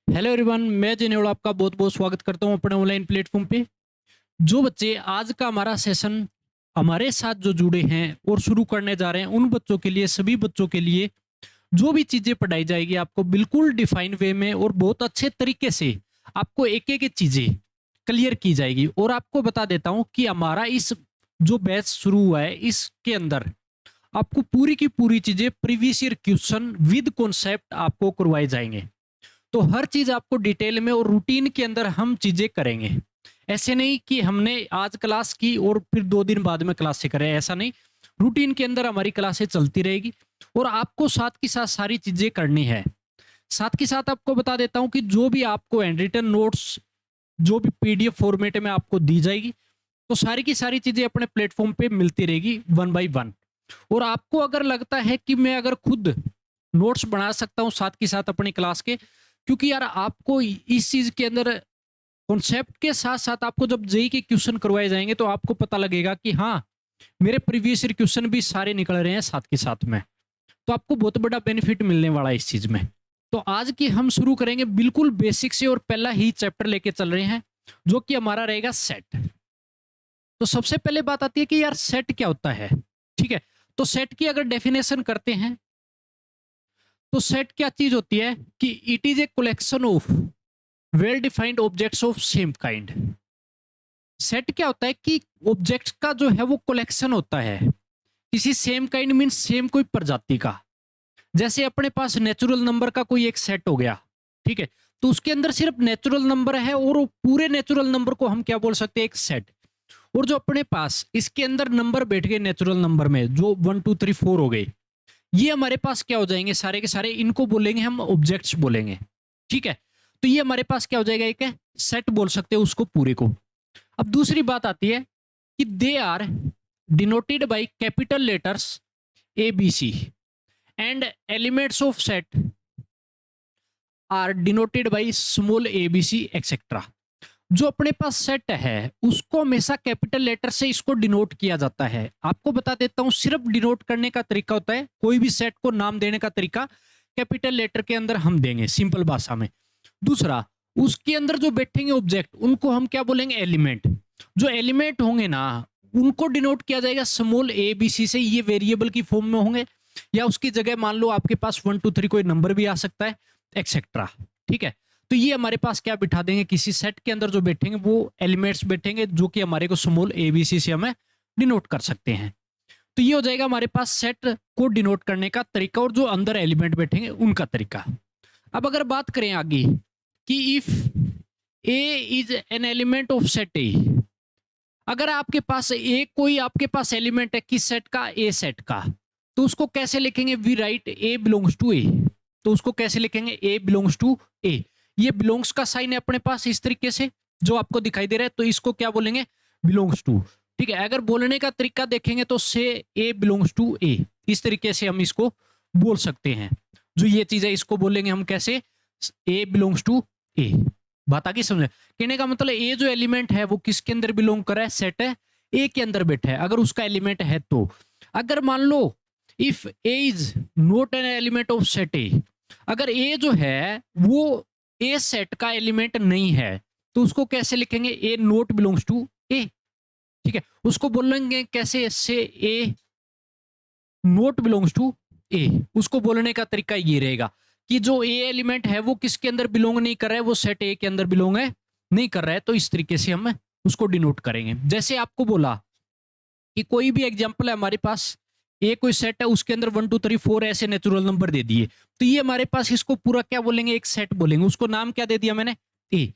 Hello everyone, मैं जिनेवल आपका बहुत बहुत स्वागत करता हूं अपने ऑनलाइन प्लेटफॉर्म पे। जो बच्चे आज का हमारा सेशन हमारे साथ जो जुड़े हैं और शुरू करने जा रहे हैं, उन बच्चों के लिए, सभी बच्चों के लिए जो भी चीजें पढ़ाई जाएगी आपको बिल्कुल डिफाइन वे में और बहुत अच्छे तरीके से आपको एक एक चीजें क्लियर की जाएगी। और आपको बता देता हूं कि हमारा इस जो बैच शुरू हुआ है, इसके अंदर आपको पूरी की पूरी चीजें previous year question with concept आपको करवाए जाएंगे। तो हर चीज आपको डिटेल में और रूटीन के अंदर हम चीजें करेंगे। ऐसे नहीं कि हमने आज क्लास की और फिर 2 दिन बाद में क्लास से करें, ऐसा नहीं। रूटीन के अंदर हमारी क्लासें चलती रहेगी और आपको साथ के साथ सारी चीजें करनी है। साथ के साथ आपको बता देता हूं कि जो भी आपको हैंड रिटन नोट्स जो भी पीडीएफ फॉर्मेट में आपको दी जाएगी, तो सारी की सारी चीजें अपने प्लेटफॉर्म पे मिलती रहेगी वन बाई वन। और आपको अगर लगता है कि मैं अगर खुद नोट्स बना सकता हूं साथ के साथ अपनी क्लास के, क्योंकि यार आपको इस चीज के अंदर कॉन्सेप्ट के साथ साथ आपको जब जेई के क्वेश्चन करवाए जाएंगे तो आपको पता लगेगा कि हाँ, मेरे प्रीवियस ईयर क्वेश्चन भी सारे निकल रहे हैं साथ के साथ में। तो आपको बहुत बड़ा बेनिफिट मिलने वाला है इस चीज में। तो आज की हम शुरू करेंगे बिल्कुल बेसिक से और पहला ही चैप्टर लेके चल रहे हैं, जो कि हमारा रहेगा सेट। तो सबसे पहले बात आती है कि यार सेट क्या होता है। ठीक है, तो सेट की अगर डेफिनेशन करते हैं तो सेट क्या चीज होती है कि it is a collection of well defined objects of same kind. Set क्या होता है कि ऑब्जेक्ट्स का जो है वो कलेक्शन होता है किसी सेम काइंड मींस सेम कोई प्रजाति का। जैसे अपने पास नेचुरल नंबर का कोई एक सेट हो गया, ठीक है, तो उसके अंदर सिर्फ नेचुरल नंबर है और वो पूरे नेचुरल नंबर को हम क्या बोल सकते हैं, एक सेट। और जो अपने पास इसके अंदर नंबर बैठ गए नेचुरल नंबर में, जो 1 2 3 4 हो गए, ये हमारे पास क्या हो जाएंगे, सारे के सारे इनको बोलेंगे हम ऑब्जेक्ट्स बोलेंगे। ठीक है, तो ये हमारे पास क्या हो जाएगा, एक है सेट बोल सकते हैं उसको पूरे को। अब दूसरी बात आती है कि they are denoted by capital letters A B C and elements of set are denoted by small a B c etcetera. जो अपने पास सेट है उसको हमेशा कैपिटल लेटर से इसको डिनोट किया जाता है। आपको बता देता हूं, सिर्फ डिनोट करने का तरीका होता है, कोई भी सेट को नाम देने का तरीका कैपिटल लेटर के अंदर हम देंगे सिंपल भाषा में। दूसरा, उसके अंदर जो बैठेंगे ऑब्जेक्ट उनको हम क्या बोलेंगे, एलिमेंट। जो एलिमेंट होंगे ना उनको डिनोट किया जाएगा स्मॉल ए बी सी से। ये वेरिएबल की फॉर्म में होंगे या उसकी जगह मान लो आपके पास 1 2 3 कोई नंबर भी आ सकता है, एक्सेट्रा। ठीक है, तो ये हमारे पास क्या बिठा देंगे, किसी सेट के अंदर जो बैठेंगे वो एलिमेंट्स बैठेंगे जो कि हमारे को स्मॉल एबीसी से हमें डिनोट कर सकते हैं। तो ये हो जाएगा हमारे पास सेट को डिनोट करने का तरीका और जो अंदर एलिमेंट बैठेंगे उनका तरीका। अब अगर बात करें आगे कि if A is an element of set A, अगर आपके पास ए कोई आपके पास एलिमेंट है किस सेट का, ए सेट का, तो उसको कैसे लिखेंगे, we write A belongs to A. तो उसको कैसे लिखेंगे, ए बिलोंग्स टू ए। ये बिलोंग्स का साइन है अपने पास इस तरीके से जो आपको दिखाई दे रहा है, तो इसको क्या बोलेंगे, बिलोंग्स टू। ठीक है, अगर बोलने का तरीका देखेंगे तो से ए बिलोंग्स टू ए, इस तरीके से हम इसको बोल सकते हैं। जो ये चीज है इसको बोलेंगे हम कैसे, ए बिलोंग्स टू ए। बात आगे समझे, कहने का मतलब ए जो एलिमेंट है वो किसके अंदर बिलोंग कर रहा है, सेट है ए के अंदर बैठा है अगर उसका एलिमेंट है तो। अगर मान लो if A is not an element of set A, अगर ए जो है वो ए सेट का एलिमेंट नहीं है तो उसको कैसे लिखेंगे, ए नोट बिलोंग्स टू ए। ठीक है, उसको बोलेंगे कैसे, से ए नोट बिलोंग्स टू ए। उसको बोलने का तरीका ये रहेगा कि जो ए एलिमेंट है वो किसके अंदर बिलोंग नहीं कर रहा है, वो सेट ए के अंदर बिलोंग है नहीं कर रहा है। तो इस तरीके से हम उसको डिनोट करेंगे। जैसे आपको बोला कि कोई भी एग्जाम्पल है हमारे पास, ए कोई सेट है उसके अंदर 1 2 3 4 ऐसे नेचुरल नंबर दे दिए, तो ये हमारे पास इसको पूरा क्या बोलेंगे, एक सेट बोलेंगे। उसको नाम क्या दे दिया मैंने, ए।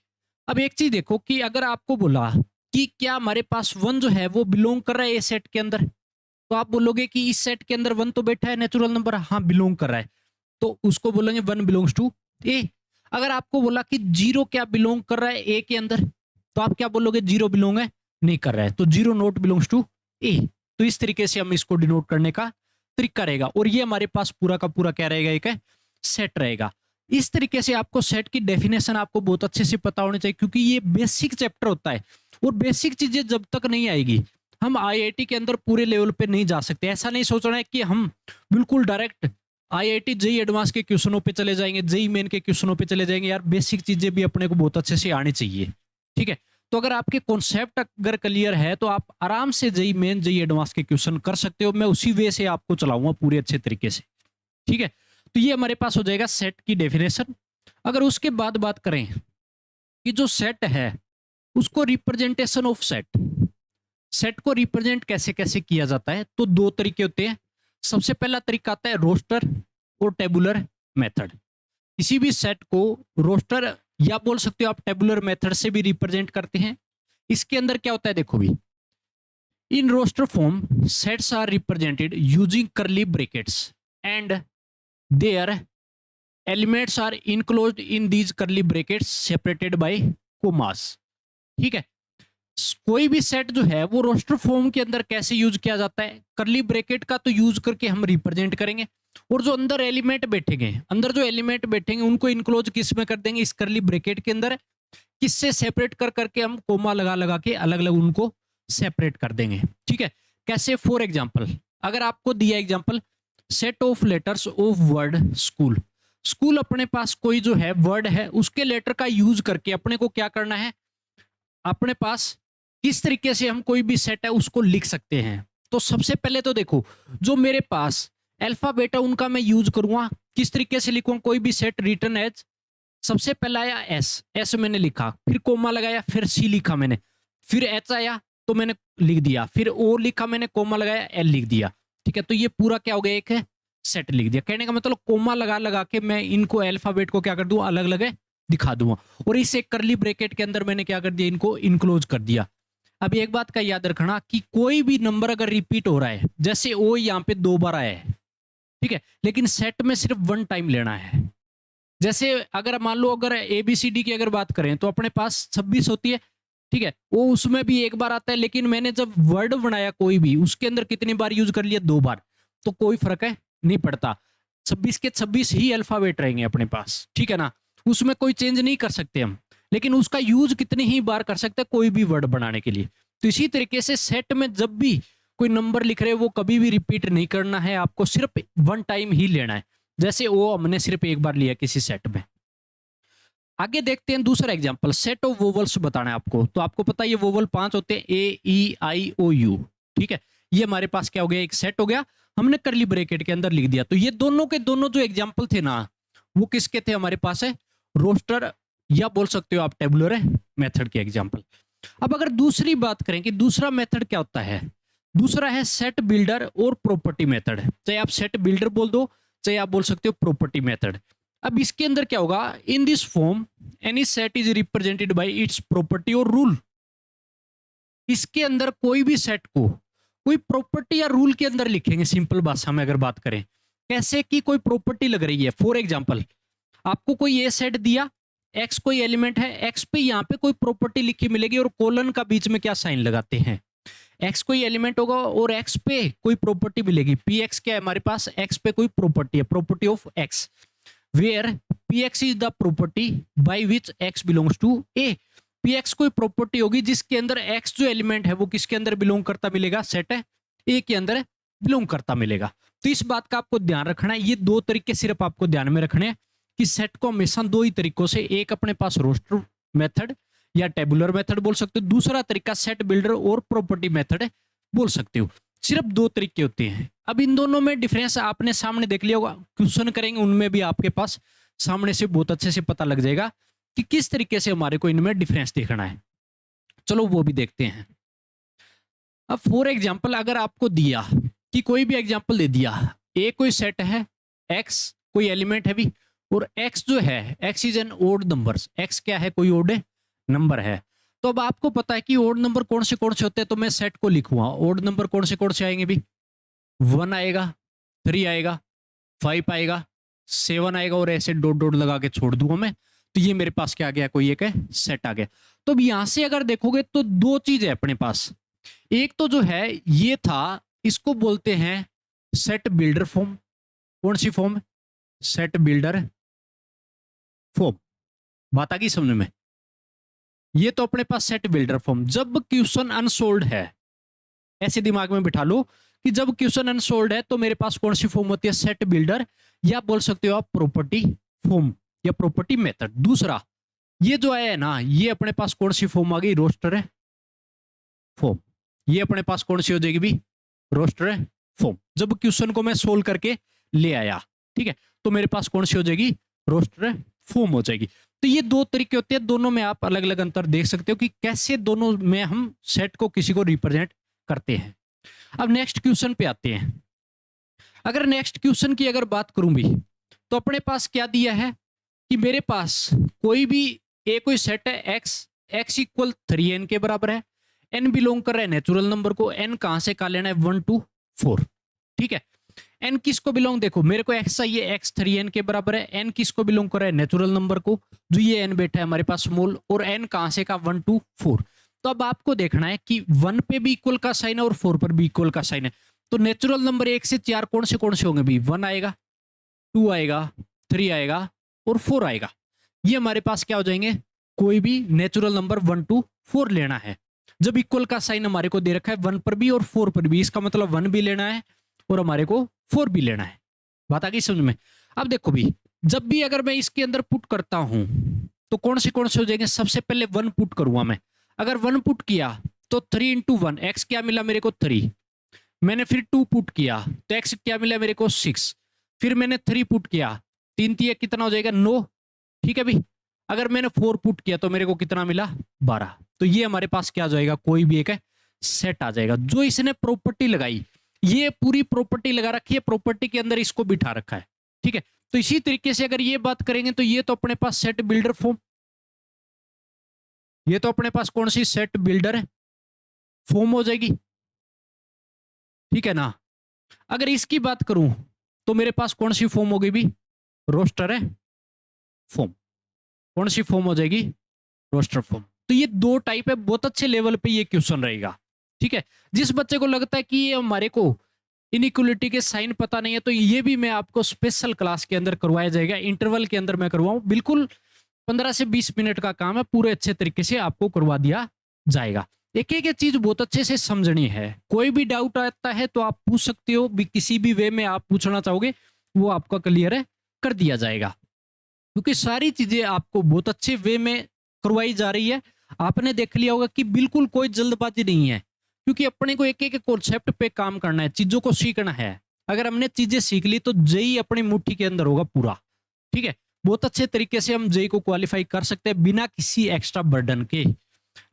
अब एक चीज देखो कि अगर आपको बोला कि क्या हमारे पास 1 जो है वो बिलोंग कर रहा है ए सेट के अंदर, तो आप बोलोगे कि इस सेट के अंदर 1 तो बैठा है नेचुरल नंबर, हाँ बिलोंग कर रहा है, तो उसको बोलेंगे 1 बिलोंग्स टू ए। अगर आपको बोला कि 0 क्या बिलोंग कर रहा है ए के अंदर, तो आप क्या बोलोगे, 0 बिलोंग है नहीं कर रहा है, तो 0 नोट बिलोंग्स टू ए। तो इस तरीके से हम इसको डिनोट करने का तरीका रहेगा और ये हमारे पास पूरा का पूरा क्या रहेगा, एक है सेट रहेगा। इस तरीके से आपको सेट की डेफिनेशन आपको बहुत अच्छे से पता होनी चाहिए, क्योंकि ये बेसिक चैप्टर होता है और बेसिक चीजें जब तक नहीं आएगी हम आईआईटी के अंदर पूरे लेवल पे नहीं जा सकते। ऐसा नहीं सोचना है कि हम बिल्कुल डायरेक्ट IIT जेई एडवांस के क्वेश्चनों पे चले जाएंगे, जेई मेन के क्वेश्चनों पे चले जाएंगे। यार बेसिक चीजें भी अपने को बहुत अच्छे से आनी चाहिए, ठीक है। तो अगर आपके कॉन्सेप्ट अगर क्लियर है तो आप आराम से जेई मेन जेई एडवांस के क्वेश्चन कर सकते हो। मैं उसी वे से आपको चलाऊंगा पूरे अच्छे तरीके से, ठीक है। तो ये हमारे पास हो जाएगा सेट की डेफिनेशन। अगर उसके बाद बात करें कि जो सेट है उसको रिप्रेजेंटेशन ऑफ सेट, सेट को रिप्रेजेंट कैसे कैसे किया जाता है, तो दो तरीके होते हैं। सबसे पहला तरीका आता है रोस्टर और टेबुलर मेथड। किसी भी सेट को रोस्टर या बोल सकते हो आप टेबुलर मेथड से भी रिप्रेजेंट करते हैं। इसके अंदर क्या होता है देखो भी, in roster form sets are represented using curly brackets and their elements are enclosed in these curly brackets separated by commas, ठीक है। कोई भी सेट जो है वो रोस्टर फॉर्म के अंदर कैसे यूज किया जाता है, करली ब्रैकेट का तो यूज करके हम रिप्रेजेंट करेंगे, और जो अंदर एलिमेंट बैठेंगे, अंदर जो एलिमेंट बैठेंगे उनको इनक्लोज किस में कर देंगे, इस करली ब्रैकेट के अंदर। किससे सेपरेट कर करके हम कोमा लगा लगा के अलग अलग उनको सेपरेट कर देंगे, ठीक है। कैसे, फॉर एग्जाम्पल अगर आपको दिया example set of letters of word school, school अपने पास कोई जो है वर्ड है उसके लेटर का यूज करके अपने को क्या करना है, अपने पास किस तरीके से हम कोई भी सेट है उसको लिख सकते हैं। तो सबसे पहले तो देखो जो मेरे पास अल्फाबेट है उनका मैं यूज करूंगा, किस तरीके से लिखूंगा, कोई भी सेट रिटर्न एज, सबसे पहला आया एस, एस मैंने लिखा, फिर कोमा लगाया, फिर सी लिखा मैंने, फिर एच आया तो मैंने लिख दिया, फिर ओ लिखा मैंने, कोमा लगाया, एल लिख दिया, ठीक है। तो ये पूरा क्या हो गया, एक सेट लिख दिया। कहने का मतलब कोमा लगा लगा के मैं इनको अल्फाबेट को क्या कर दूं, अलग अलग दिखा दूंगा, और इस एक करली ब्रैकेट के अंदर मैंने क्या कर दिया, इनको इनक्लोज कर दिया। अब एक बात का याद रखना कि कोई भी नंबर अगर रिपीट हो रहा है, जैसे ओ यहाँ पे 2 बार आया है, ठीक है, लेकिन सेट में सिर्फ 1 टाइम लेना है। जैसे अगर मान लो अगर ABCD की अगर बात करें तो अपने पास 26 होती है, ठीक है, वो उसमें भी 1 बार आता है, लेकिन मैंने जब वर्ड बनाया कोई भी उसके अंदर कितनी बार यूज कर लिया, 2 बार, तो कोई फर्क है नहीं पड़ता। 26 के 26 ही अल्फाबेट रहेंगे अपने पास, ठीक है ना, उसमें कोई चेंज नहीं कर सकते हम, लेकिन उसका यूज कितनी ही बार कर सकते हैं कोई भी वर्ड बनाने के लिए। तो इसी तरीके से सेट में जब भी कोई नंबर लिख रहे हो वो कभी भी रिपीट नहीं करना है, आपको सिर्फ 1 टाइम ही लेना है। जैसे वो हमने सिर्फ 1 बार लिया किसी सेट में। आगे देखते हैं दूसरा एग्जांपल, सेट ऑफ वोवल्स बताना है आपको। तो आपको पता है ये वोवल 5 होते हैं, A E I O U, ठीक है। ये हमारे पास क्या हो गया, एक सेट हो गया, हमने करली ब्रैकेट के अंदर लिख दिया। तो ये दोनों के दोनों जो एग्जाम्पल थे ना वो किसके थे, हमारे पास है रोस्टर या बोल सकते हो आप टेबुलर मेथड के एग्जाम्पल। अब अगर दूसरी बात करें कि दूसरा मेथड क्या होता है, दूसरा है सेट बिल्डर और प्रॉपर्टी मेथड। चाहे आप सेट बिल्डर बोल दो, चाहे आप बोल सकते हो प्रॉपर्टी मेथड। अब इसके अंदर क्या होगा, in this form any set is represented by it's property और रूल। इसके अंदर कोई भी सेट को कोई प्रॉपर्टी या रूल के अंदर लिखेंगे, सिंपल भाषा में अगर बात करें, कैसे कि कोई प्रॉपर्टी लग रही है। फॉर एग्जाम्पल आपको कोई ए सेट दिया, एक्स कोई एलिमेंट है, एक्स पे यहाँ पे कोई प्रॉपर्टी लिखी मिलेगी, और कोलन का बीच में क्या साइन लगाते हैं, एक्स कोई एलिमेंट होगा और एक्स पे कोई प्रॉपर्टी मिलेगी। पी एक्स क्या है हमारे पास, एक्स पे कोई प्रॉपर्टी है, property of X, where P X is the property by which X belongs to A. P X कोई प्रॉपर्टी होगी जिसके अंदर एक्स जो एलिमेंट है वो किसके अंदर बिलोंग करता मिलेगा, सेट है ए के अंदर बिलोंग करता मिलेगा। तो इस बात का आपको ध्यान रखना है, ये 2 तरीके सिर्फ आपको ध्यान में रखने हैं कि सेट को हमेशा 2 ही तरीकों से, एक अपने पास रोस्टर मेथड या टेबुलर मेथड बोल सकते हो, दूसरा तरीका सेट बिल्डर और प्रॉपर्टी मेथड बोल सकते हो। सिर्फ 2 तरीके होते हैं। अब इन दोनों में डिफरेंस आपने सामने देख लिया होगा, क्वेश्चन करेंगे उनमें भी आपके पास सामने से बहुत अच्छे से पता लग जाएगा कि किस तरीके से हमारे को इनमें डिफरेंस देखना है। चलो वो भी देखते हैं। अब फॉर एग्जाम्पल अगर आपको दिया कि कोई भी एग्जाम्पल दे दिया, ए कोई सेट है, एक्स कोई एलिमेंट है भी, और एक्स जो है X is an odd numbers, X क्या है, कोई ओड नंबर है। तो अब आपको पता है कि ओड नंबर कौन से होते हैं, तो मैं सेट को लिखूंगा। ओड नंबर कौन से आएंगे भी, 1 आएगा, 3 आएगा, 5 आएगा, 7 आएगा, और ऐसे डॉट डॉट लगा के छोड़ दूंगा मैं। तो ये मेरे पास क्या आ गया, कोई एक सेट आ गया। तो अब यहां से अगर देखोगे तो 2 चीज है अपने पास। एक तो जो है ये था, इसको बोलते हैं सेट बिल्डर फॉर्म। कौन सी फॉर्म, सेट बिल्डर फॉर्म। बात आ गई समझ में। ये तो अपने पास सेट बिल्डर फॉर्म। जब क्वेश्चन अनसोल्ड है, ऐसे दिमाग में बिठा लो कि जब क्वेश्चन अनसोल्ड है तो मेरे पास कौन सी फॉर्म होती है, सेट बिल्डर या बोल सकते हो आप प्रॉपर्टी फॉर्म या प्रॉपर्टी मेथड। दूसरा ये जो है ना, ये अपने पास कौन सी फॉर्म आ गई, रोस्टर है फॉर्म। ये अपने पास कौन सी हो जाएगी भी, रोस्टर है फॉर्म। जब क्वेश्चन को मैं सोल्व करके ले आया, ठीक है, तो मेरे पास कौन सी हो जाएगी, रोस्टर है फॉर्म हो जाएगी। तो ये दो तरीके होते हैं, दोनों में आप अलग अलग अंतर देख सकते हो कि कैसे दोनों में हम सेट को किसी को रिप्रेजेंट करते हैं। अब नेक्स्ट क्वेश्चन पे आते हैं। अगर नेक्स्ट क्वेश्चन की अगर बात करूं भी, तो अपने पास क्या दिया है कि मेरे पास कोई भी कोई सेट है x इक्वल 3n के बराबर है, n बिलोंग कर रहा है नेचुरल नंबर को, n कहां से कहा लेना है, 1 to 4, ठीक है। n किसको बिलोंग, देखो मेरे को x चाहिए, x 3n के बराबर है, n किसको बिलोंग कर रहा है, नेचुरल नंबर को, जो ये n बैठा है हमारे पास स्मॉल, और n कहां से का, 1 to 4। तो अब आपको देखना है कि 1 पे भी इक्वल का साइन है और 4 पर भी इक्वल का साइन है। तो नेचुरल नंबर 1 से 4 कौन से होंगे भी, 1 आएगा, 2 आएगा, 3 आएगा और 4 आएगा। ये हमारे पास क्या हो जाएंगे, कोई भी नेचुरल नंबर 1 to 4 लेना है। जब इक्वल का साइन हमारे को दे रखा है 1 पर भी और 4 पर भी, इसका मतलब 1 भी लेना है और हमारे को 4 भी लेना है। बात आ गई समझ में। अब देखो भी, जब भी अगर मैं इसके अंदर पुट करता हूं तो कौन से हो जाएंगे, सबसे पहले 1 पुट करूंगा मैं। अगर 1 पुट किया तो 3 into 1, x क्या मिला मेरे को 3, मैंने फिर 2 पुट किया तो x क्या मिला मेरे को 6, फिर मैंने 3 पुट किया, 3 3 कितना हो जाएगा 9, ठीक है भी। अगर मैंने 4 पुट किया तो मेरे को कितना मिला 12। तो ये हमारे पास क्या आ जाएगा, कोई भी एक सेट आ जाएगा। जो इसने प्रॉपर्टी लगाई, ये पूरी प्रॉपर्टी लगा रखी है, प्रॉपर्टी के अंदर इसको बिठा रखा है, ठीक है। तो इसी तरीके से अगर ये बात करेंगे तो ये तो अपने पास सेट बिल्डर फॉर्म, ये तो अपने पास कौन सी सेट बिल्डर है फॉर्म हो जाएगी, ठीक है ना। अगर इसकी बात करूं तो मेरे पास कौन सी फॉर्म होगी भी, रोस्टर है फॉर्म। कौन सी फॉर्म हो जाएगी, रोस्टर फॉर्म। तो ये दो टाइप है, बहुत अच्छे लेवल पे ये क्वेश्चन रहेगा, ठीक है। जिस बच्चे को लगता है कि ये हमारे को इनइक्वालिटी के साइन पता नहीं है, तो ये भी मैं आपको स्पेशल क्लास के अंदर करवाया जाएगा, इंटरवल के अंदर मैं करवाऊं, बिल्कुल 15 से 20 मिनट का काम है, पूरे अच्छे तरीके से आपको करवा दिया जाएगा। एक एक चीज बहुत अच्छे से समझनी है। कोई भी डाउट आता है तो आप पूछ सकते हो भी, किसी भी वे में आप पूछना चाहोगे वो आपका क्लियर है कर दिया जाएगा, क्योंकि सारी चीजें आपको बहुत अच्छे वे में करवाई जा रही है। आपने देख लिया होगा कि बिल्कुल कोई जल्दबाजी नहीं है, क्योंकि अपने को एक एक कॉन्सेप्ट पे काम करना है, चीजों को सीखना है। अगर हमने चीजें सीख ली तो जेई अपनी मुट्ठी के अंदर होगा पूरा, ठीक है। बहुत अच्छे तरीके से हम जेई को क्वालिफाई कर सकते हैं बिना किसी एक्स्ट्रा बर्डन के।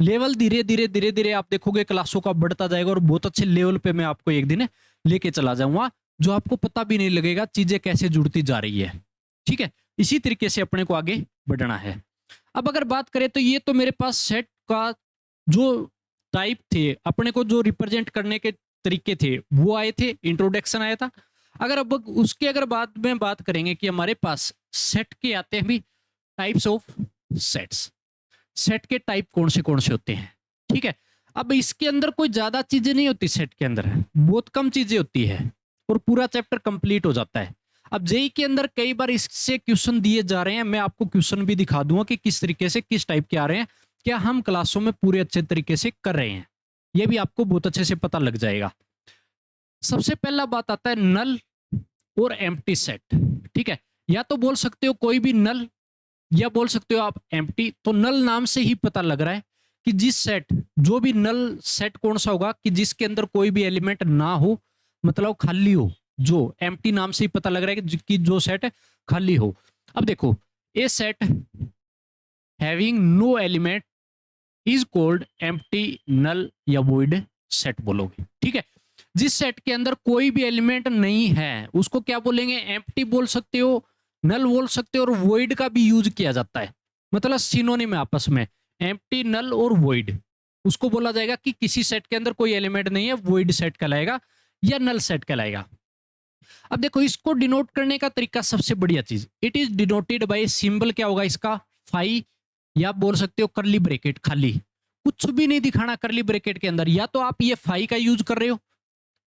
लेवल धीरे धीरे आप देखोगे क्लासों का बढ़ता जाएगा और बहुत अच्छे लेवल पे मैं आपको एक दिन लेके चला जाऊंगा, जो आपको पता भी नहीं लगेगा चीजें कैसे जुड़ती जा रही है, ठीक है। इसी तरीके से अपने को आगे बढ़ना है। अब अगर बात करें तो ये तो मेरे पास सेट का जो टाइप थे, अपने को जो रिप्रेजेंट करने के तरीके थे वो आए थे, इंट्रोडक्शन आया था। अगर अब उसके अगर बाद में बात करेंगे कि हमारे पास सेट के आते हैं भी टाइप्स ऑफ सेट्स, सेट के टाइप कौन से होते हैं, ठीक है। अब इसके अंदर कोई ज्यादा चीजें नहीं होती, सेट के अंदर बहुत कम चीजें होती है और पूरा चैप्टर कंप्लीट हो जाता है। अब जेई के अंदर कई बार इससे क्वेश्चन दिए जा रहे हैं, मैं आपको क्वेश्चन भी दिखा दूंगा कि किस तरीके से किस टाइप के आ रहे हैं, क्या हम क्लासों में पूरे अच्छे तरीके से कर रहे हैं, ये भी आपको बहुत अच्छे से पता लग जाएगा। सबसे पहला बात आता है नल और एम्प्टी सेट, ठीक है। या तो बोल सकते हो कोई भी नल या बोल सकते हो आप एम्प्टी। तो नल नाम से ही पता लग रहा है कि जिस सेट, जो भी नल सेट कौन सा होगा कि जिसके अंदर कोई भी एलिमेंट ना हो, मतलब खाली हो। जो एम्प्टी नाम से ही पता लग रहा है कि जो सेट खाली हो। अब देखो, a set having no element is called empty, null या वॉइड सेट बोलोगे, ठीक है। जिस सेट के अंदर कोई भी एलिमेंट नहीं है उसको क्या बोलेंगे, एम्प्टी बोल सकते हो, नल बोल सकते हो, और वॉइड का भी यूज किया जाता है, मतलब सिनोनिम है आपस में, एम्प्टी, नल और वॉइड। उसको बोला जाएगा कि किसी सेट के अंदर कोई एलिमेंट नहीं है, वॉइड सेट कहलाएगा या नल सेट कहलाएगा। अब देखो, इसको डिनोट करने का तरीका सबसे बढ़िया चीज, it is denoted by symbol, क्या होगा इसका, फाई, या बोल सकते हो करली ब्रैकेट, खाली कुछ भी नहीं दिखाना करली ब्रैकेट के अंदर। या तो आप ये फाई का यूज कर रहे हो,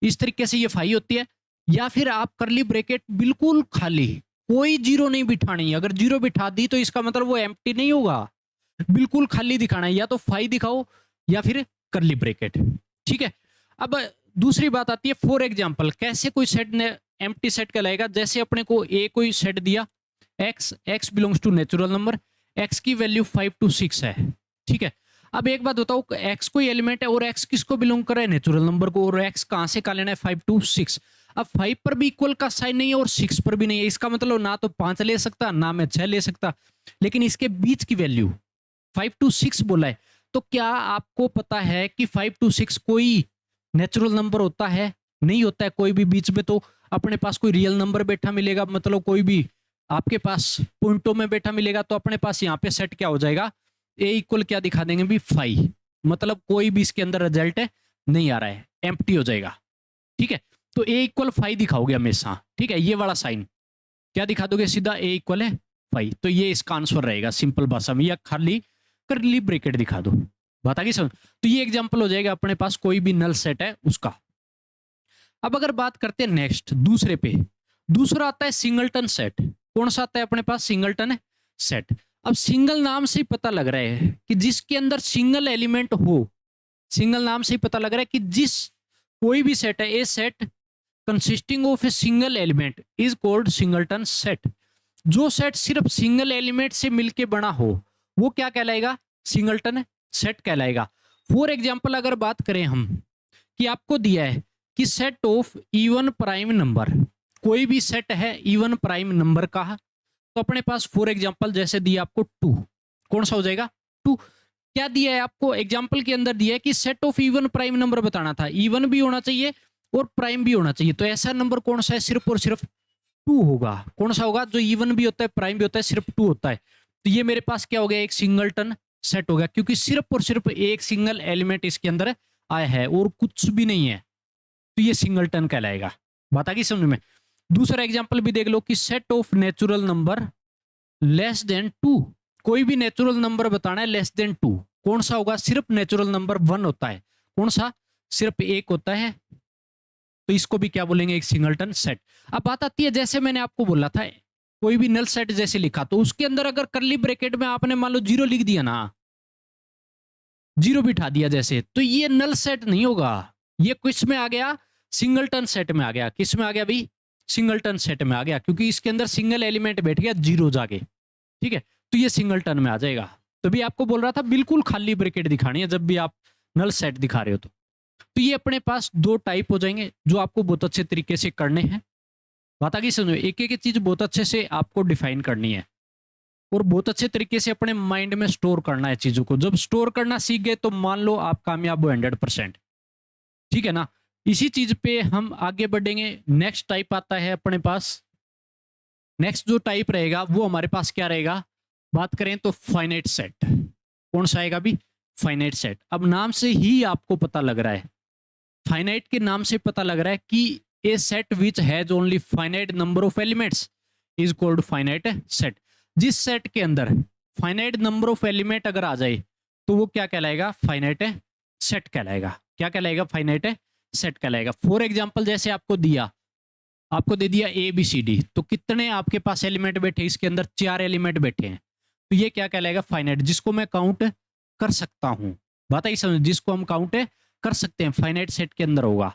इस तरीके से ये फाई होती है, या फिर आप करली ब्रैकेट बिल्कुल खाली, कोई जीरो नहीं बिठानी। अगर जीरो बिठा दी तो इसका मतलब वो एम्प्टी नहीं होगा, बिल्कुल खाली दिखाना है, या तो फाई दिखाओ या फिर करली ब्रैकेट, ठीक है। अब दूसरी बात आती है फॉर एग्जाम्पल, कैसे कोई सेट ने एम्प्टी सेट कहलाएगा। जैसे अपने को ए कोई सेट दिया x belongs to natural number, x की वैल्यू 5 to 6 है, ठीक है। अब एक बात बताओ, x कोई एलिमेंट है और x किसको बिलोंग कर रहा है, नेचुरल नंबर को, और x कहां से कहां लेना है, 5 to 6। अब 5 पर भी इक्वल का साइन नहीं है और 6 पर भी नहीं है, इसका मतलब ना तो 5 ले सकता ना मैं 6 ले सकता, लेकिन इसके बीच की वैल्यू 5 to 6 बोला है। तो क्या आपको पता है कि 5 to 6 कोई नेचुरल नंबर होता है? नहीं होता है। कोई भी बीच में तो अपने पास कोई रियल नंबर बैठा मिलेगा, मतलब कोई भी आपके पास पॉइंटों में बैठा मिलेगा, तो अपने पास यहाँ पे सेट क्या हो जाएगा, ए इक्वल क्या दिखा देंगे भी 5, मतलब कोई भी इसके अंदर रिजल्ट नहीं आ रहा है, एम्प्टी हो जाएगा, ठीक है। तो ए इक्वल 5 दिखाओगे हमेशा, ठीक है, ये वाला साइन क्या दिखा दोगे, सीधा ए इक्वल है 5, तो ये इसका आंसर रहेगा सिंपल भाषा में, या खाली करली ब्रैकेट दिखा दो, बात आ गई समझ। तो ये एग्जांपल हो जाएगा अपने पास कोई भी नल सेट है उसका। अब अगर बात करते हैं नेक्स्ट दूसरे पे, दूसरा आता है सिंगलटन सेट। कौन सा आता है अपने पास, सिंगलटन सेट। अब सिंगल नाम से ही पता लग रहा है कि जिसके अंदर सिंगल एलिमेंट हो, सिंगल नाम से ही पता लग रहा है कि जिस कोई भी सेट है, a set consisting of a single element is called singleton set. जो सेट सिर्फ सिंगल एलिमेंट से मिलके बना हो वो क्या कहलाएगा, सिंगलटन सेट कहलाएगा। फॉर एग्जाम्पल अगर बात करें हम कि आपको दिया है कि set of even prime number, कोई भी सेट है इवन प्राइम नंबर का, तो अपने पास फॉर एग्जांपल जैसे दिया आपको 2, कौन सा हो जाएगा 2। क्या दिया है आपको एग्जांपल के अंदर दिया है कि set of even prime number बताना था, इवन भी होना चाहिए और प्राइम भी होना चाहिए, तो ऐसा नंबर कौन सा है, सिर्फ और सिर्फ 2 होगा। कौन सा होगा, जो इवन भी होता है प्राइम भी होता है, सिर्फ 2 होता है। तो ये मेरे पास क्या हो गया, एक सिंगलटन सेट हो गया, क्योंकि सिर्फ और सिर्फ एक सिंगल एलिमेंट इसके अंदर आया है और कुछ भी नहीं है, तो ये सिंगलटन कहलाएगा। बात आ गई समझ में। दूसरा एग्जांपल भी देख लो कि set of natural number less than 2, कोई भी नेचुरल नंबर बताना है लेस देन 2, कौन सा होगा, सिर्फ नेचुरल नंबर 1 होता है, कौन सा, सिर्फ 1 होता है, तो इसको भी क्या बोलेंगे, एक सिंगलटन सेट। अब बात आती है, जैसे मैंने आपको बोला था कोई भी नल सेट जैसे लिखा, तो उसके अंदर अगर करली ब्रैकेट में आपने मान लो 0 लिख दिया ना, 0 बिठा दिया जैसे, तो ये नल सेट नहीं होगा, ये किस में आ गया, सिंगलटन सेट में आ गया। किस में आ गया भाई, सिंगलटन सेट में आ गया, क्योंकि इसके अंदर सिंगल एलिमेंट बैठ गया 0 जाके, ठीक है, तो ये सिंगलटन में आ जाएगा। तो भी आपको बोल रहा था बिल्कुल खाली ब्रैकेट दिखानी है जब भी आप नल सेट दिखा रहे हो। तो ये अपने पास 2 टाइप हो जाएंगे जो आपको बहुत अच्छे तरीके से करने हैं। बात आ गई समझो, एक एक चीज बहुत अच्छे से आपको डिफाइन करनी है और बहुत अच्छे तरीके से अपने माइंड में स्टोर करना है चीजों को। जब स्टोर करना सीख गए तो मान लो आप कामयाब हो 100%, ठीक है ना। इसी चीज पे हम आगे बढ़ेंगे। नेक्स्ट टाइप आता है अपने पास, नेक्स्ट जो टाइप रहेगा वो हमारे पास क्या रहेगा, बात करें तो फाइनाइट सेट। कौन सा आएगा भी, फाइनाइट सेट। अब नाम से ही आपको पता लग रहा है, फाइनाइट के नाम से पता लग रहा है कि a set which has only finite number of elements is called finite set. जिस सेट के अंदर फाइनाइट नंबर ऑफ एलिमेंट अगर आ जाए तो वो क्या कहलाएगा, फाइनाइट सेट कहलाएगा। क्या कहलाएगा, फाइनाइट सेट कहलाएगा। फॉर एग्जांपल जैसे आपको दिया, आपको दे दिया ए बी सी डी, तो कितने आपके पास एलिमेंट बैठे, इसके अंदर 4 एलिमेंट बैठे हैं, तो ये क्या कहलाएगा, फाइनाइट, जिसको मैं काउंट कर सकता हूं। बात आई समझ, जिसको हम काउंट कर सकते हैं, फाइनाइट सेट के अंदर होगा।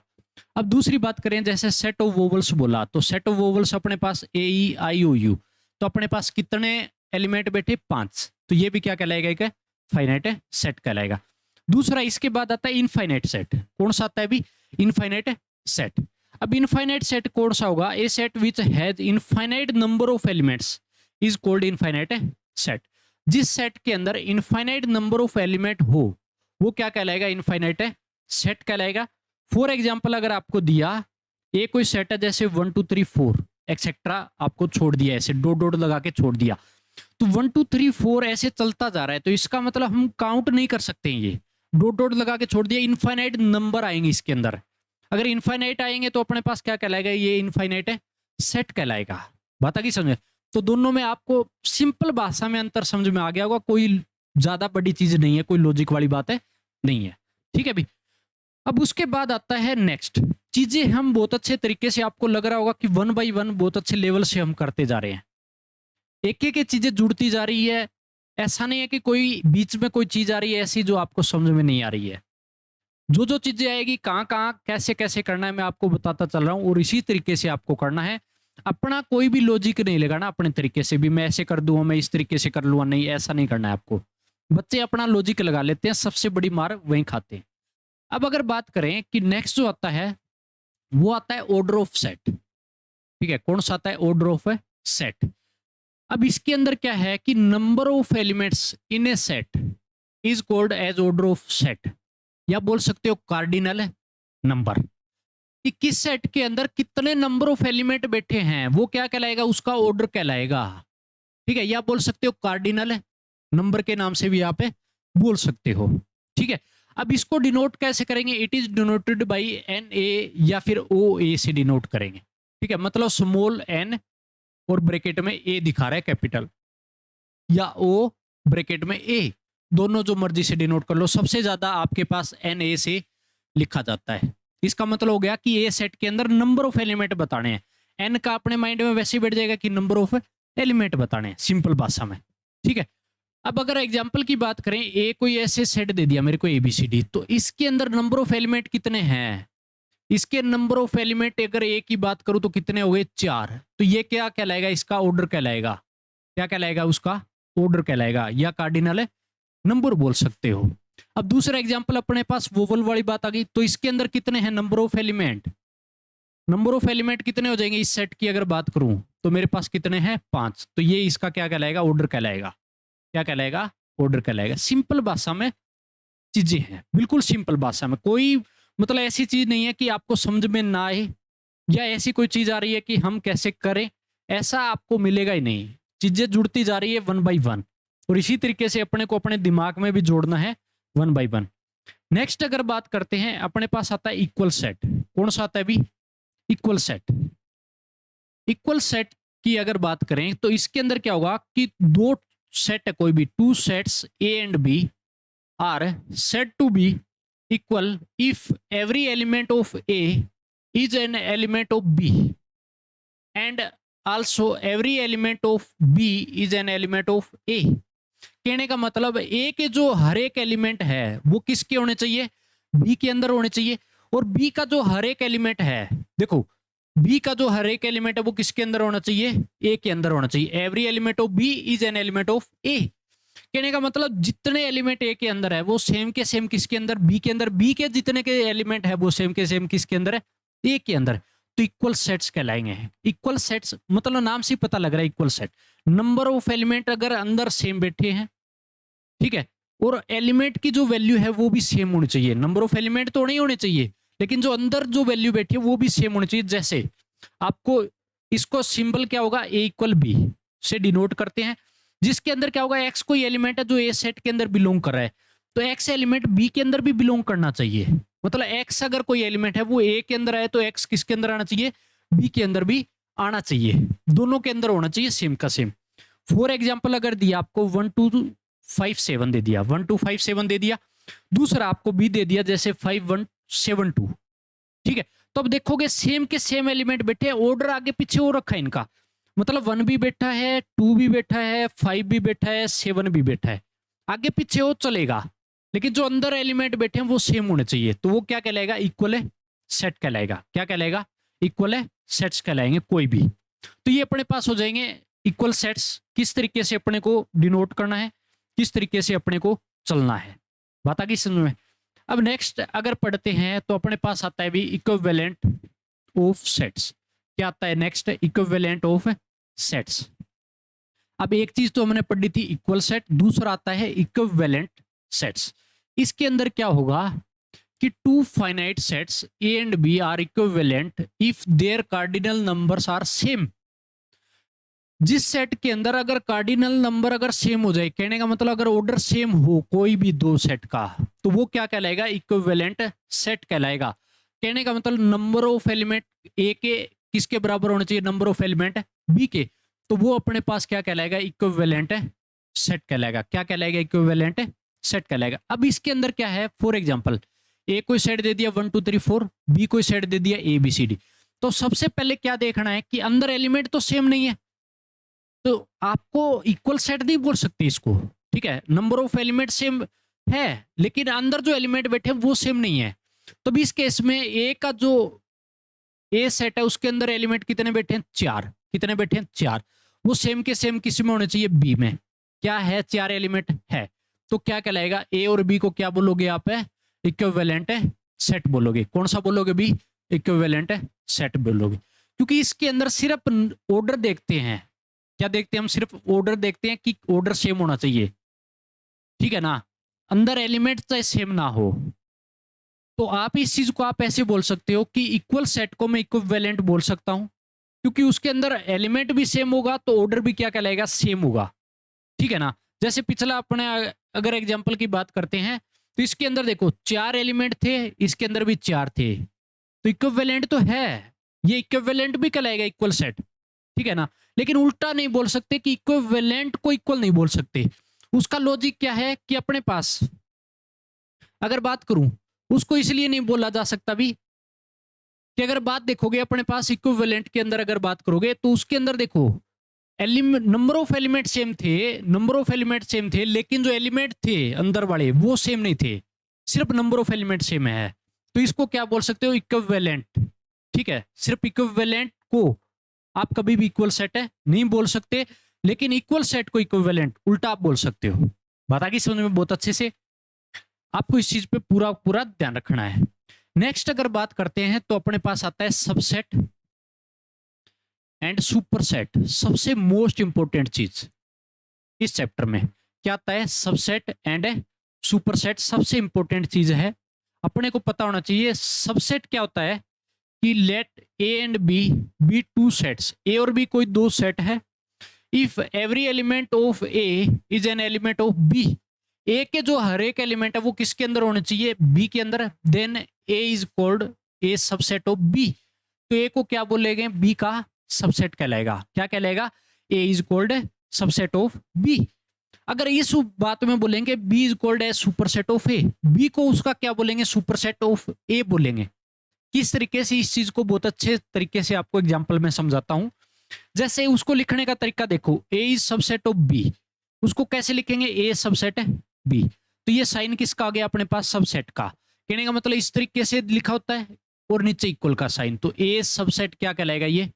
अब दूसरी बात करें, जैसे सेट ऑफ वोवल्स बोला, तो सेट ऑफ वोवल्स अपने पास ए ई आई ओ यू, तो अपने पास कितने एलिमेंट बैठे, 5, तो ये भी क्या कहलाएगा, एक फाइनाइट सेट कहलाएगा। दूसरा इसके बाद आता है इनफाइनाइट सेट। कौन सा आता है भी, इनफाइनाइट सेट। अब इनफाइनाइट सेट कौन सा होगा, a set which has infinite number of elements is called infinite set. जिस सेट के अंदर इनफाइनाइट नंबर ऑफ एलिमेंट हो वो क्या कहलाएगा, इनफाइनाइट सेट कहलाएगा। फॉर एग्जांपल अगर आपको दिया ए कोई सेट है, जैसे 1 2 3 4 एक्सेट्रा, आपको छोड़ दिया ऐसे डॉट डॉट लगा के छोड़ दिया, तो 1 2 3 4 ऐसे चलता जा रहा है, तो इसका मतलब हम काउंट नहीं कर सकते हैं। ये डॉट डॉट लगा के छोड़ दिया, इनफाइनाइट नंबर आएंगे इसके अंदर। अगर इनफाइनाइट आएंगे तो अपने पास क्या कहलाएगा, ये इनफाइनाइट सेट कहलाएगा। बात आ गई समझ। तो दोनों में आपको सिंपल भाषा में अंतर समझ में आ गया होगा, कोई ज्यादा बड़ी चीज नहीं है, कोई लॉजिक वाली बात है नहीं है, ठीक है भी। अब उसके बाद आता है नेक्स्ट चीजें, हम बहुत अच्छे तरीके से, आपको लग रहा होगा कि 1 बाई 1 बहुत अच्छे लेवल से हम करते जा रहे हैं, एक एक चीजें जुड़ती जा रही है। ऐसा नहीं है कि कोई बीच में कोई चीज आ रही है ऐसी जो आपको समझ में नहीं आ रही है। जो जो चीजें आएगी कहाँ कहाँ कैसे कैसे करना है मैं आपको बताता चल रहा हूँ, और इसी तरीके से आपको करना है। अपना कोई भी लॉजिक नहीं लगाना अपने तरीके से भी, मैं ऐसे कर दूंगा, मैं इस तरीके से कर लूंगा, नहीं ऐसा नहीं करना है आपको। बच्चे अपना लॉजिक लगा लेते हैं, सबसे बड़ी मार वहीं खाते हैं। अब अगर बात करें कि नेक्स्ट जो आता है वो आता है ऑर्डर ऑफ सेट। ठीक है, कौन सा आता है? Order of set. अब इसके अंदर क्या है कि number of elements in a set is called as order of set, या बोल सकते हो कार्डिनल नंबर। कि किस सेट के अंदर कितने नंबर ऑफ एलिमेंट बैठे हैं वो क्या कहलाएगा? उसका ऑर्डर कहलाएगा। ठीक है, या बोल सकते हो कार्डिनल नंबर के नाम से भी आप बोल सकते हो। ठीक है, अब इसको डिनोट कैसे करेंगे? It is denoted by N A या फिर ओ ए से डिनोट करेंगे। ठीक है, मतलब स्मॉल एन और ब्रैकेट में ए दिखा रहा है कैपिटल, या ओ ब्रैकेट में ए, दोनों जो मर्जी से डिनोट कर लो। सबसे ज्यादा आपके पास एन ए से लिखा जाता है। इसका मतलब हो गया कि ए सेट के अंदर नंबर ऑफ एलिमेंट बताने हैं। एन का अपने माइंड में वैसे ही बैठ जाएगा कि नंबर ऑफ एलिमेंट बताने हैं, सिंपल भाषा में। ठीक है, अब अगर एग्जांपल की बात करें, ए कोई ऐसे सेट दे दिया मेरे को एबीसीडी, तो इसके अंदर नंबर ऑफ एलिमेंट कितने हैं? इसके नंबर ऑफ एलिमेंट अगर ए की बात करूं तो कितने हो गए? 4। तो ये क्या कहलाएगा? इसका ऑर्डर कहलाएगा। क्या कहलाएगा? उसका ऑर्डर कहलाएगा, या कार्डिनल नंबर बोल सकते हो। अब दूसरा एग्जांपल अपने पास वोवल वाली बात आ गई, तो इसके अंदर कितने हैं number of element? Number of element कितने हो जाएंगे इस सेट की अगर बात करूं तो मेरे पास कितने हैं? 5। तो ये इसका क्या कहलाएगा? ऑर्डर कहलाएगा। क्या कहलाएगा? ऑर्डर कहलाएगा। सिंपल भाषा में चीजें हैं, बिल्कुल सिंपल भाषा में। कोई मतलब ऐसी चीज नहीं है कि आपको समझ में ना आए, या ऐसी कोई चीज आ रही है कि हम कैसे करें, ऐसा आपको मिलेगा ही नहीं। चीजें जुड़ती जा रही है वन बाई वन, और इसी तरीके से अपने को अपने दिमाग में भी जोड़ना है वन बाई वन। नेक्स्ट अगर बात करते हैं, अपने पास आता है इक्वल सेट। कौन सा आता है अभी? Equal set. इक्वल सेट की अगर बात करें तो इसके अंदर क्या होगा कि दो सेट है, कोई भी two sets A and B are set to be equal if every element of A is an element of B and also every element of B is an element of A. कहने का मतलब ए के जो हर एक element है वो किसके होने चाहिए? बी के अंदर होने चाहिए। और बी का जो हर एक एलिमेंट है, देखो बी का जो हर एक एलिमेंट है वो किसके अंदर होना चाहिए? ए के अंदर होना चाहिए। Every element of B is an element of A. कहने का मतलब जितने एलिमेंट ए के अंदर है वो सेम के सेम किसके अंदर? बी के अंदर। बी के जितने के एलिमेंट है वो सेम के सेम किसके अंदर है? ए के अंदर। तो इक्वल सेट्स कहलाएंगे। इक्वल सेट्स मतलब नाम से पता लग रहा है equal set, number of element अगर अंदर सेम बैठे हैं, ठीक है, और एलिमेंट की जो वैल्यू है वो भी सेम होनी चाहिए। नंबर ऑफ एलिमेंट तो नहीं होने चाहिए, लेकिन जो अंदर जो वैल्यू बैठी है वो भी सेम होनी चाहिए। जैसे आपको इसको सिंबल क्या होगा? ए इक्वल बी से डिनोट करते हैं, जिसके अंदर क्या होगा? एक्स कोई एलिमेंट है जो ए सेट के अंदर बिलोंग कर रहा है, तो एक्स एलिमेंट बी के अंदर भी बिलोंग करना चाहिए। मतलब एक्स अगर कोई एलिमेंट है वो ए के अंदर आए तो एक्स किसके अंदर आना चाहिए? बी के अंदर भी आना चाहिए। दोनों के अंदर होना चाहिए सेम का सेम। फॉर एग्जाम्पल अगर दिया आपको 1257 दे दिया, 1257 दे दिया, दूसरा आपको बी दे दिया जैसे 5172, ठीक है, तो अब देखोगे सेम के सेम एलिमेंट बैठे हैं, ऑर्डर आगे पीछे हो रखा है इनका। मतलब 1 भी बैठा है, 2 भी बैठा है, 5 भी बैठा है, 7 भी बैठा है, आगे पीछे हो चलेगा, लेकिन जो अंदर एलिमेंट बैठे हैं वो सेम होने चाहिए। तो वो क्या कहलाएगा? इक्वल सेट कहलाएगा। क्या कहलाएगा? इक्वल सेट्स कहलाएंगे कोई भी। तो ये अपने पास हो जाएंगे इक्वल सेट्स। किस तरीके से अपने को डिनोट करना है, किस तरीके से अपने को चलना है, बात आ गई समझ में। अब नेक्स्ट अगर पढ़ते हैं तो अपने पास आता है भी इक्विवेलेंट ऑफ सेट्स। क्या आता है नेक्स्ट? Equivalent of sets. अब एक चीज तो हमने पढ़ी थी इक्वल सेट, दूसरा आता है इक्विवेलेंट सेट्स। इसके अंदर क्या होगा कि two finite sets A and B are equivalent if their cardinal numbers are same. जिस सेट के अंदर अगर कार्डिनल नंबर अगर सेम हो जाए, कहने का मतलब अगर ऑर्डर सेम हो कोई भी दो सेट का, तो वो क्या कहलाएगा? इक्विवेलेंट सेट कहलाएगा। कहने का मतलब नंबर ऑफ एलिमेंट ए के किसके बराबर होना चाहिए? नंबर ऑफ एलिमेंट बी के, तो वो अपने पास क्या कहलाएगा? इक्विवेलेंट सेट कहलाएगा। क्या कहलाएगा? इक्विवेलेंट सेट कहलाएगा। अब इसके अंदर क्या है? फॉर एग्जाम्पल ए कोई सेट दे दिया 1 2 3 4, बी कोई सेट दे दिया ए बी सी डी। तो सबसे पहले क्या देखना है कि अंदर एलिमेंट तो सेम नहीं है, तो आपको इक्वल सेट नहीं बोल सकते इसको, ठीक है। नंबर ऑफ एलिमेंट सेम है लेकिन अंदर जो एलिमेंट बैठे हैं वो सेम नहीं है, तो भी इस केस में ए का जो ए सेट है उसके अंदर एलिमेंट कितने बैठे हैं? 4। कितने बैठे हैं? 4। वो सेम के सेम किसी में होने चाहिए? बी में। क्या है? 4 एलिमेंट है। तो क्या कहलाएगा? ए और बी को क्या बोलोगे आप? इक्विवेलेंट सेट बोलोगे। कौन सा बोलोगे? बी। इक्विवेलेंट सेट बोलोगे, क्योंकि इसके अंदर सिर्फ ऑर्डर देखते हैं। क्या देखते हैं हम? सिर्फ ऑर्डर देखते हैं कि ऑर्डर सेम होना चाहिए, ठीक है ना, अंदर एलिमेंट चाहे सेम ना हो। तो आप इस चीज को आप ऐसे बोल सकते हो कि इक्वल सेट को मैं इक्विवेलेंट बोल सकता हूं, क्योंकि उसके अंदर एलिमेंट भी सेम होगा तो ऑर्डर भी क्या कहलाएगा? सेम होगा, ठीक है ना। जैसे पिछला अपने अगर एग्जांपल की बात करते हैं तो इसके अंदर देखो 4 एलिमेंट थे, इसके अंदर भी 4 थे, तो इक्विवेलेंट तो है, ये इक्विवेलेंट भी कहलाएगा इक्वल सेट, ठीक है ना। लेकिन उल्टा नहीं बोल सकते कि इक्विवेलेंट को इक्वल नहीं बोल सकते। उसका लॉजिक क्या है कि अपने पास अगर बात करूं, उसको इसलिए नहीं बोला जा सकता भी कि अगर बात देखोगे अपने पास इक्विवेलेंट के अंदर अगर बात करोगे तो उसके अंदर देखो नंबर ऑफ एलिमेंट सेम थे, नंबर ऑफ एलिमेंट सेम थे, लेकिन जो एलिमेंट थे अंदर वाले वो सेम नहीं थे, सिर्फ नंबर ऑफ एलिमेंट सेम है। तो इसको क्या बोल सकते हो? इक्विवेलेंट, ठीक है। सिर्फ इक्विवेलेंट को आप कभी भी इक्वल सेट है नहीं बोल सकते, लेकिन इक्वल सेट को इक्विवेलेंट उल्टा आप बोल सकते हो। बात आ गई समझ में बहुत अच्छे से? आपको इस चीज पे पूरा पूरा ध्यान रखना है। नेक्स्ट अगर बात करते हैं तो अपने पास आता है सबसेट एंड सुपरसेट। सबसे मोस्ट इंपोर्टेंट चीज इस चैप्टर में क्या आता है? सबसेट एंड सुपरसेट सबसे इंपोर्टेंट चीज है, अपने को पता होना चाहिए। सबसेट क्या होता है कि let A and B be two sets, A और बी कोई दो सेट है। If every element of A is an element of B, A के जो हर एक एलिमेंट है वो किसके अंदर होने चाहिए? बी के अंदर। Then A is called a subset of B. तो ए को क्या बोलेंगे? बी का सबसेट कहलाएगा। क्या कहलाएगा? A is called subset of B. अगर इस बात में बोलेंगे B is called a superset of A, B को उसका क्या बोलेंगे? सुपरसेट ऑफ ए बोलेंगे। किस तरीके से? इस चीज को बहुत अच्छे तरीके से आपको एग्जांपल में समझाता हूं। जैसे उसको लिखने का तरीका देखो, ए इज सबसेट ऑफ बी, उसको कैसे लिखेंगे? ए सबसेट है बी। तो ये साइन किसका आ गया अपने पास? सबसेट का। कहने का मतलब इस तरीके से लिखा होता है और नीचे इक्वल का साइन, तो ए सबसेट क्या कहलाएगा? ये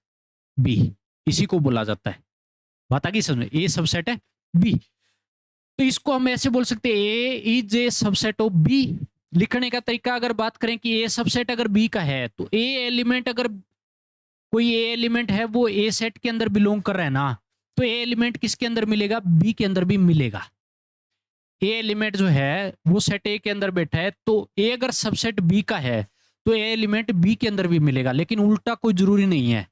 बी, इसी को बोला जाता है। बात आ गई समझ? ए सबसेट है बी। तो इसको हम ऐसे बोल सकते हैं A is a subset of B. लिखने का तरीका अगर बात करें कि ए सबसेट अगर बी का है तो ए एलिमेंट, अगर कोई ए एलिमेंट है वो ए सेट के अंदर बिलोंग कर रहा है ना, तो ए एलिमेंट किसके अंदर मिलेगा? बी के अंदर भी मिलेगा। ए एलिमेंट जो है वो सेट ए के अंदर बैठा है, तो ए अगर सबसेट बी का है तो ए एलिमेंट बी के अंदर भी मिलेगा। लेकिन उल्टा कोई जरूरी नहीं है,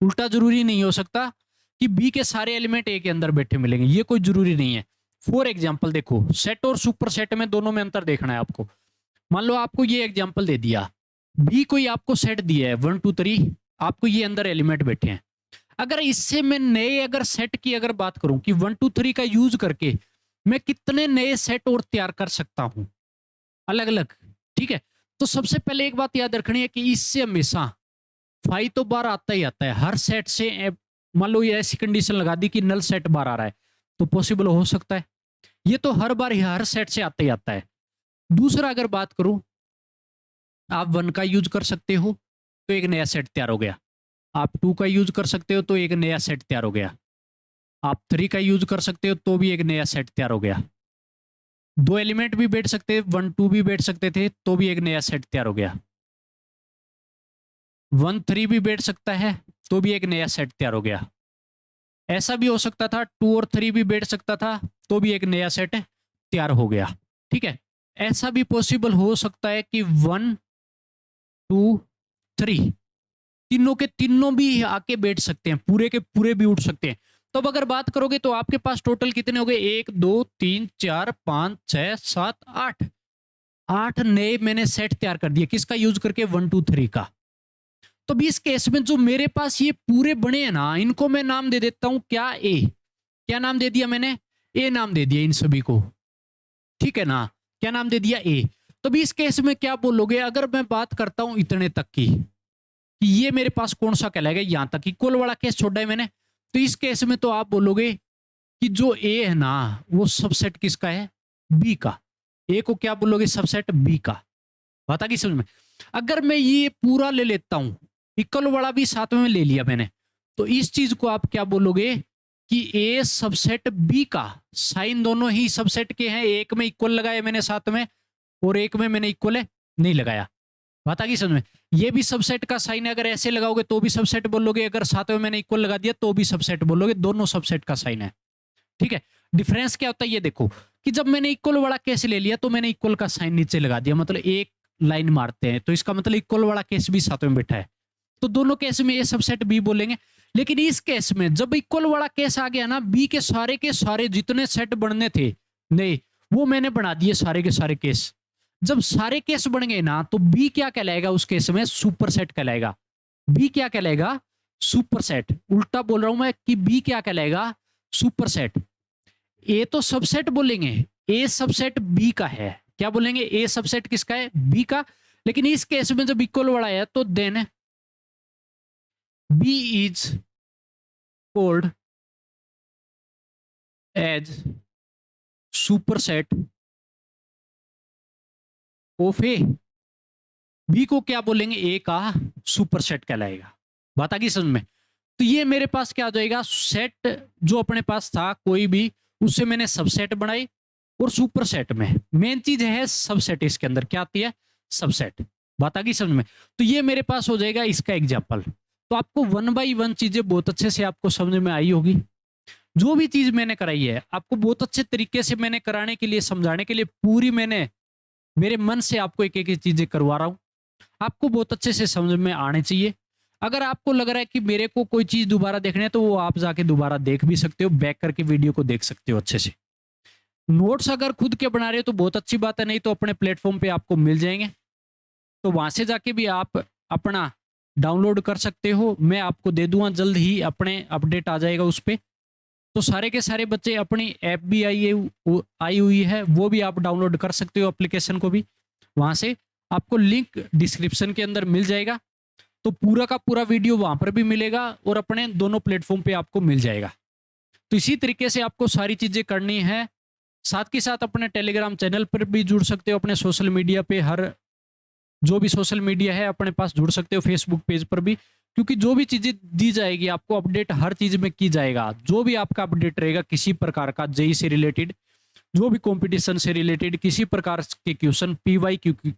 उल्टा जरूरी नहीं हो सकता कि बी के सारे एलिमेंट ए के अंदर बैठे मिलेंगे, ये कोई जरूरी नहीं है। फॉर एग्जाम्पल देखो, सेट और सुपर सेट में दोनों में अंतर देखना है आपको। मान लो आपको ये एग्जाम्पल दे दिया, बी कोई आपको सेट दिया है 1 2 3, आपको ये अंदर एलिमेंट बैठे हैं। अगर इससे मैं नए अगर सेट की अगर बात करूं कि 1 2 3 का यूज करके मैं कितने नए सेट और तैयार कर सकता हूं अलग अलग, ठीक है। तो सबसे पहले एक बात याद रखनी है कि इससे हमेशा 5 तो बार आता ही आता है हर सेट से। मान लो ये ऐसी कंडीशन लगा दी कि नल सेट बार आ रहा है, तो पॉसिबल हो सकता है, ये तो हर बार हर सेट से आता ही आता है। दूसरा अगर बात करूं, आप 1 का यूज कर सकते हो तो एक नया सेट तैयार हो गया, आप 2 का यूज कर सकते हो तो एक नया सेट तैयार हो गया, आप 3 का यूज कर सकते हो तो भी एक नया सेट तैयार हो गया। 2 एलिमेंट भी बैठ सकते, 1 2 भी बैठ सकते थे तो भी एक नया सेट तैयार हो गया। 1 3 भी बैठ सकता है तो भी एक नया सेट तैयार हो गया। ऐसा भी हो सकता था 2 और 3 भी बैठ सकता था तो भी एक नया सेट तैयार हो गया, ठीक है। ऐसा भी पॉसिबल हो सकता है कि 1 2 3 तीनों के तीनों भी आके बैठ सकते हैं, पूरे के पूरे भी उठ सकते हैं। तो अब अगर बात करोगे तो आपके पास टोटल कितने हो गए? 1 2 3 4 5 6 7 8, 8 नए मैंने सेट तैयार कर दिए, किसका यूज करके? 1 2 3 का। तो भी इस केस में जो मेरे पास ये पूरे बने हैं ना, इनको मैं नाम दे देता हूं क्या? ए। क्या नाम दे दिया मैंने? ए नाम दे दिया इन सभी को, ठीक है ना। क्या नाम दे दिया? ए। तो भी इस केस में क्या बोलोगे अगर मैं बात करता हूं इतने तक की कि ये मेरे पास कौन सा कहलाएगा? यहां तक इक्वल वाला केस छोड़ा है मैंने, तो इस केस में तो आप बोलोगे कि जो ए है ना वो सबसेट किसका है? बी का। ए को क्या बोलोगे? सबसेट बी का। बात आ गई समझ में। अगर मैं ये पूरा ले लेता हूं, इक्वल वाला भी साथ में ले लिया मैंने, तो इस चीज को आप क्या बोलोगे कि ए सबसेट बी का साइन दोनों ही सबसेट के हैं, एक में इक्वल लगाया मैंने साथ में और एक में मैंने इक्वल है नहीं लगाया। बात आ गई समझ में। ये भी सबसेट का साइन है, अगर ऐसे लगाओगे तो भी सबसेट बोलोगे, अगर साथ में मैंने इक्वल लगा दिया तो भी सबसेट बोलोगे, दोनों सबसेट का साइन है। ठीक है, डिफरेंस क्या होता है ये देखो कि जब मैंने इक्वल वाला केस ले लिया तो मैंने इक्वल का साइन नीचे लगा दिया, मतलब एक लाइन मारते हैं तो इसका मतलब इक्वल वाला केस भी साथ में बैठा है, तो दोनों केस में ए सबसेट बी बोलेंगे। लेकिन इस केस में जब इक्वल वाला केस आ गया ना, बी के सारे जितने सेट बनने थे नहीं, वो मैंने बना दिए सारे के सारे केस। जब सारे केस बन गए ना तो बी क्या कहलाएगा उस केस में, सुपर सेट कहलाएगा। बी क्या कहलाएगा, सुपर सेट। उल्टा बोल रहा हूं मैं कि बी क्या कहलाएगा, सुपर सेट। ए तो सबसेट बोलेंगे, ए सबसेट बी का है, क्या बोलेंगे, ए सबसेट किसका है, बी का। लेकिन इस केस में जब इक्वल वाला है तो then B is called as superset of A. B को क्या बोलेंगे, ए का सुपरसेट कहलाएगा। बात आ गई समझ में। तो ये मेरे पास क्या हो जाएगा, सेट जो अपने पास था कोई भी, उससे मैंने सबसेट बनाई, और सुपरसेट में मेन चीज है सबसेट, इसके अंदर क्या आती है, सबसेट। बात आ गई समझ में। तो ये मेरे पास हो जाएगा इसका एग्जाम्पल। तो आपको 1 बाई 1 चीजें बहुत अच्छे से आपको समझ में आई होगी। जो भी चीज मैंने कराई है आपको बहुत अच्छे तरीके से मैंने कराने के लिए, समझाने के लिए, पूरी मैंने मेरे मन से आपको एक एक चीजें करवा रहा हूं, आपको बहुत अच्छे से समझ में आने चाहिए। अगर आपको लग रहा है कि मेरे को कोई चीज दोबारा देखनी है तो वो आप जाके दोबारा देख भी सकते हो, बैक करके वीडियो को देख सकते हो अच्छे से। नोट्स अगर खुद के बना रहे हो तो बहुत अच्छी बात है, नहीं तो अपने प्लेटफॉर्म पे आपको मिल जाएंगे, तो वहां से जाके भी आप अपना डाउनलोड कर सकते हो। मैं आपको दे दूंगा जल्द ही, अपने अपडेट आ जाएगा उस पर। तो सारे के सारे बच्चे अपनी ऐप भी आई हुई है, वो भी आप डाउनलोड कर सकते हो, एप्लीकेशन को भी। वहां से आपको लिंक डिस्क्रिप्शन के अंदर मिल जाएगा, तो पूरा का पूरा वीडियो वहां पर भी मिलेगा और अपने दोनों प्लेटफॉर्म पे आपको मिल जाएगा। तो इसी तरीके से आपको सारी चीजें करनी है। साथ के साथ अपने टेलीग्राम चैनल पर भी जुड़ सकते हो, अपने सोशल मीडिया पे, हर जो भी सोशल मीडिया है अपने पास जुड़ सकते हो, फेसबुक पेज पर भी, क्योंकि जो भी चीजें दी जाएगी आपको अपडेट हर चीज में की जाएगा। जो भी आपका अपडेट रहेगा किसी प्रकार का, जेई से रिलेटेड, जो भी कंपटीशन से रिलेटेड, किसी प्रकार के क्वेश्चन, पीवाईक्यू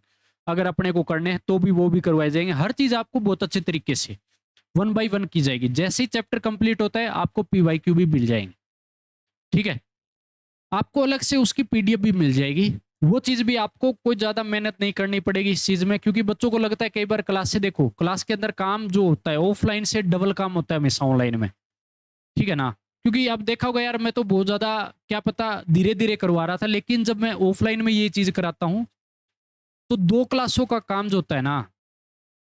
अगर अपने को करने हैं तो भी वो भी करवाए जाएंगे। हर चीज आपको बहुत अच्छे तरीके से 1 बाई 1 की जाएगी। जैसे ही चैप्टर कंप्लीट होता है आपको पीवाईक्यू भी मिल जाएंगे। ठीक है, आपको अलग से उसकी पीडीएफ भी मिल जाएगी। वो चीज भी आपको कोई ज्यादा मेहनत नहीं करनी पड़ेगी इस चीज में, क्योंकि बच्चों को लगता है कई बार क्लास से, देखो क्लास के अंदर काम जो होता है ऑफलाइन से डबल काम होता है हमेशा ऑनलाइन में। ठीक है ना, क्योंकि आप देखा होगा यार, मैं तो बहुत ज्यादा क्या पता धीरे धीरे करवा रहा था, लेकिन जब मैं ऑफलाइन में ये चीज कराता हूँ तो 2 क्लासों का काम जो होता है ना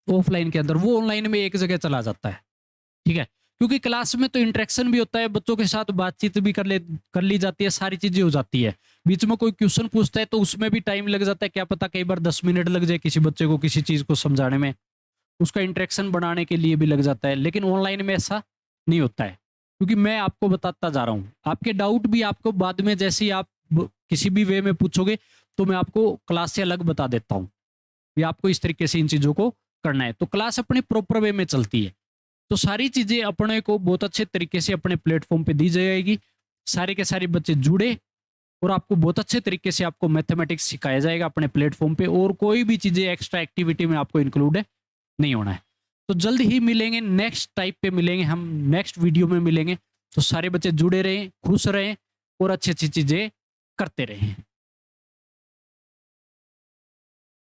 ऑफलाइन के अंदर, वो ऑनलाइन में एक जगह चला जाता है। ठीक है, क्योंकि क्लास में तो इंटरेक्शन भी होता है, बच्चों के साथ बातचीत भी कर ली जाती है, सारी चीजें हो जाती है। बीच में कोई क्वेश्चन पूछता है तो उसमें भी टाइम लग जाता है, क्या पता कई बार 10 मिनट लग जाए किसी बच्चे को किसी चीज को समझाने में, उसका इंटरेक्शन बढ़ाने के लिए भी लग जाता है। लेकिन ऑनलाइन में ऐसा नहीं होता है, क्योंकि मैं आपको बताता जा रहा हूँ। आपके डाउट भी आपको बाद में जैसे ही आप किसी भी वे में पूछोगे तो मैं आपको क्लास से अलग बता देता हूँ कि आपको इस तरीके से इन चीजों को करना है। तो क्लास अपने प्रॉपर वे में चलती है, तो सारी चीजें अपने को बहुत अच्छे तरीके से अपने प्लेटफॉर्म पे दी जाएगी। सारे के सारे बच्चे जुड़े और आपको बहुत अच्छे तरीके से आपको मैथमेटिक्स सिखाया जाएगा अपने प्लेटफॉर्म पे, और कोई भी चीजें एक्स्ट्रा एक्टिविटी में आपको इंक्लूड नहीं होना है। तो जल्द ही मिलेंगे, नेक्स्ट टाइप पे मिलेंगे हम, नेक्स्ट वीडियो में मिलेंगे। तो सारे बच्चे जुड़े रहें, खुश रहें और अच्छी अच्छी चीजें करते रहें।